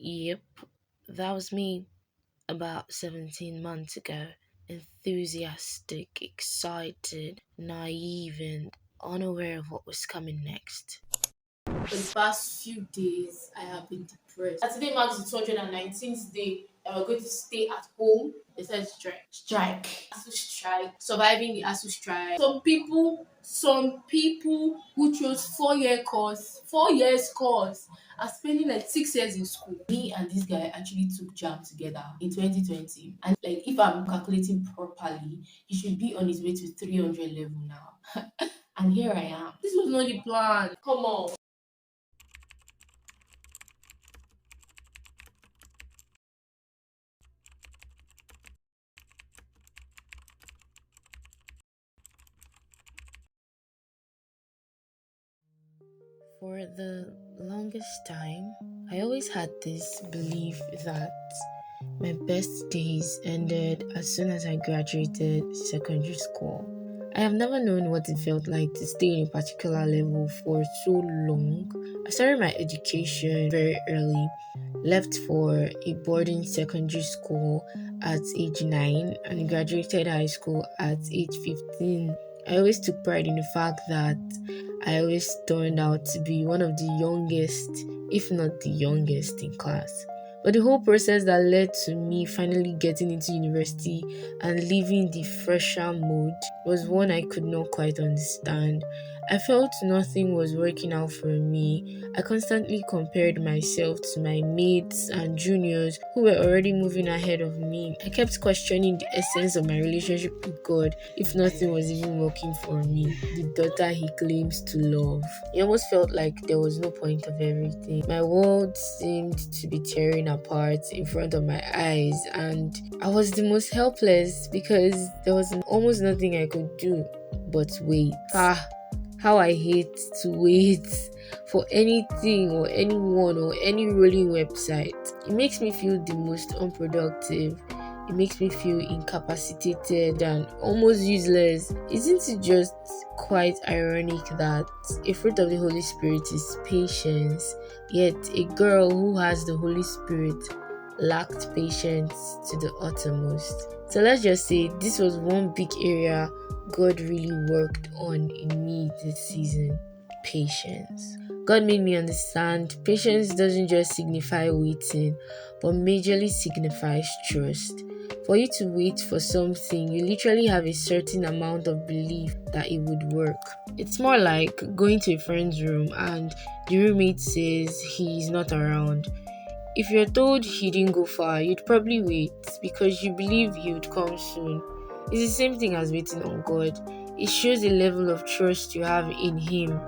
Yep, that was me about 17 months ago. Enthusiastic, excited, naive, and unaware of what was coming next. For the past few days, I have been depressed. And today marks the 219th day that we're going to stay at home. They said strike. Strike. ASUU strike. Surviving the ASUU strike. Some people who chose 4 year course, 4 years course, are spending like 6 years in school. Me and this guy actually took jam together in 2020. And like if I'm calculating properly, he should be on his way to 300 level now. And here I am. This was not the plan. Come on. For the longest time, I always had this belief that my best days ended as soon as I graduated secondary school. I have never known what it felt like to stay in a particular level for so long. I started my education very early, left for a boarding secondary school at age 9 and graduated high school at age 15. I always took pride in the fact that I always turned out to be one of the youngest, if not the youngest in class. But the whole process that led to me finally getting into university and leaving the fresher mode was one I could not quite understand. I felt nothing was working out for me. I constantly compared myself to my mates and juniors who were already moving ahead of me. I kept questioning the essence of my relationship with God if nothing was even working for me, the daughter he claims to love. It almost felt like there was no point of everything. My world seemed to be tearing apart in front of my eyes, and I was the most helpless because there was almost nothing I could do but wait. How I hate to wait for anything or anyone or any rolling website. It makes me feel the most unproductive. It makes me feel incapacitated and almost useless. Isn't it just quite ironic that a fruit of the Holy Spirit is patience, yet a girl who has the Holy Spirit lacked patience to the uttermost? So let's just say this was one big area God really worked on in me this season: patience. God made me understand patience doesn't just signify waiting, but majorly signifies trust. For you to wait for something, you literally have a certain amount of belief that it would work. It's more like going to a friend's room and the roommate says he's not around. If you're told he didn't go far, you'd probably wait because you believe he would come soon. It's the same thing as waiting on God. It shows a level of trust you have in Him.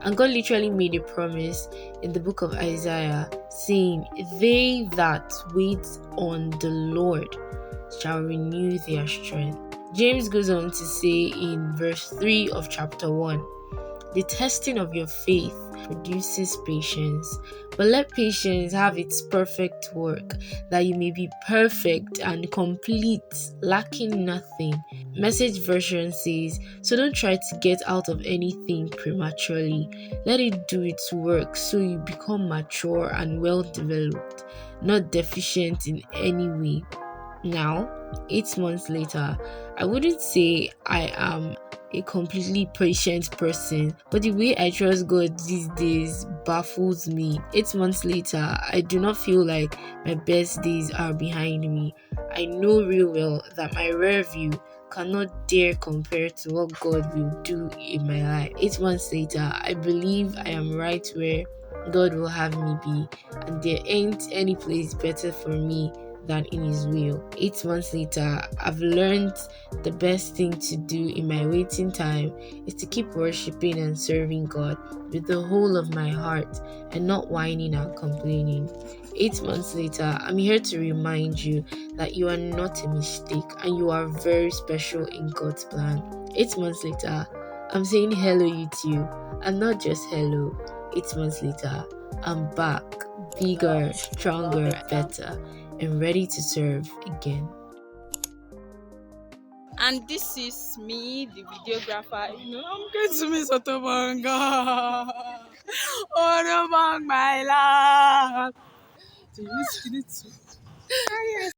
And God literally made a promise in the book of Isaiah saying, "They that wait on the Lord shall renew their strength." James goes on to say in verse 3 of chapter 1, "The testing of your faith produces patience, but let patience have its perfect work, that you may be perfect and complete, lacking nothing." Message version says, "So don't try to get out of anything prematurely. Let it do its work so you become mature and well developed, not deficient in any way." Now, 8 months later, I wouldn't say I am a completely patient person, but the way I trust God these days baffles me. 8 months later, I do not feel like my best days are behind me. I know real well that my rear view cannot dare compare to what God will do in my life. 8 months later, I believe I am right where God will have me be, and there ain't any place better for me than in His will. 8 months later, I've learned the best thing to do in my waiting time is to keep worshiping and serving God with the whole of my heart and not whining and complaining. 8 months later, I'm here to remind you that you are not a mistake and you are very special in God's plan. 8 months later, I'm saying hello, YouTube, and not just hello. 8 months later, I'm back, bigger, stronger, better, and ready to serve again. And this is me, the videographer. I'm going to miss Oto-Obong. Oto-Obong, my love. to you need to. Ah, yes.